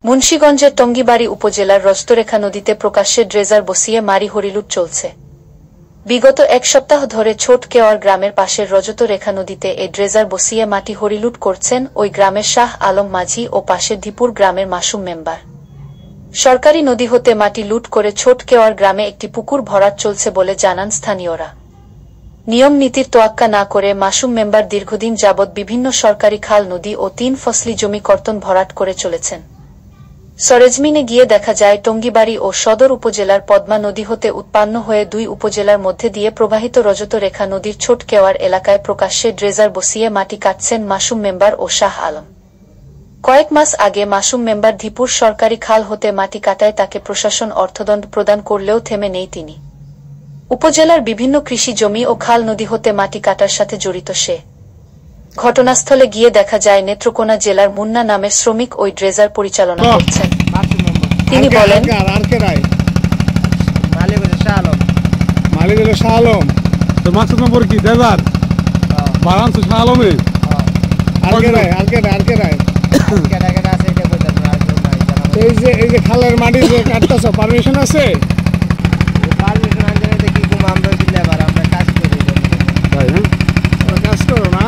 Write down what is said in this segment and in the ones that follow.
মুন্সিগঞ্জের টঙ্গীবাড়ী উপজেলার রক্তরেখা নদীতে প্রকাশ্যে ড্রেজার বসিয়ে মারি হরিলুট চলছে। বিগত এক সপ্তাহ ধরে ছোট কেওয়ার গ্রামের পাশের রজতরেখা নদীতে এই ড্রেজার বসিয়ে মাটি হরিলুট করছেন ওই গ্রামের শাহ আলম মাঝি ও পাশের ধীপুর গ্রামের মাসুম মেম্বার। সরকারি নদী হতে মাটি লুট করে ছোট কেওয়ার গ্রামে একটি পুকুর ভরাট চলছে বলে জানান স্থানীয়রা। নিয়ম নীতির তোয়াক্কা না করে মাসুম মেম্বার দীর্ঘদিন যাবৎ বিভিন্ন সরকারি খাল, নদী ও ৩ ফসলি জমি কর্তন ভরাট করে চলেছেন। সরেজমিনে গিয়ে দেখা যায় টঙ্গীবাড়ী ও সদর উপজেলার পদ্মা নদী হতে উৎপন্ন হয়ে ২ উপজেলার মধ্যে দিয়ে প্রবাহিত রজতরেখা নদীর ছোট কেওয়ার এলাকায় প্রকাশ্যে ড্রেজার বসিয়ে মাটি কাটছেন মাসুম মেম্বার ও শাহ আলম। কয়েক মাস আগে মাসুম মেম্বার ধীপুর সরকারি খাল হতে মাটি কাটায় তাকে প্রশাসন অর্থদণ্ড প্রদান করলেও থেমে নেই তিনি। উপজেলার বিভিন্ন কৃষি জমি ও খাল, নদী হতে মাটি কাটার সাথে জড়িত সে। ঘটনাস্থলে গিয়ে দেখা যায় নেত্রকোনা জেলার মুন্না নামের শ্রমিক ওই ড্রেজার পরিচালনা করছেন। তিনি বলেন, এই যে খালের মাটি যে কাটতেছ, পারমিশন আছে? কাজ করো না?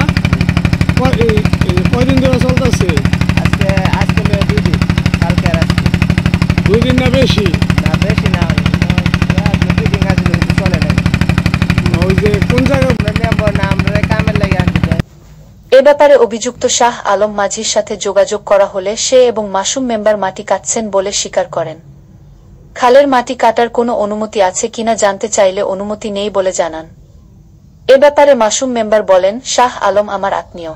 কয়দিন ধরে চলতেছে? আজকে 2 দিন, কালকে আর আজকে 2 দিন। না বেশি? না বেশি না, 2 দিন আছে, চলে না। ওই যে কোন জায়গায় মেম্বার না, আমরা কামের লাগে আসতে। এ ব্যাপারে অভিযুক্ত শাহ আলম মাঝির সাথে যোগাযোগ করা হলে সে এবং মাসুম মেম্বার মাটি কাটছেন বলে স্বীকার করেন। খালের মাটি কাটার কোনো অনুমতি আছে কিনা জানতে চাইলে অনুমতি নেই বলে জানান। এ ব্যাপারে মাসুম মেম্বার বলেন, শাহ আলম আমার আত্মীয়,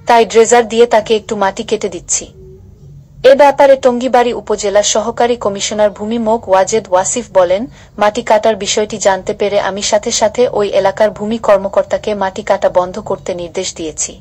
তাই ড্রেজার দিয়ে তাকে একটু মাটি কেটে দিচ্ছি। এ ব্যাপারে টঙ্গীবাড়ী উপজেলার সহকারী কমিশনার ভূমি মোক ওয়াজেদ ওয়াসিফ বলেন, মাটি কাটার বিষয়টি জানতে পেরে আমি সাথে সাথে ওই এলাকার ভূমি কর্মকর্তাকে মাটি কাটা বন্ধ করতে নির্দেশ দিয়েছি।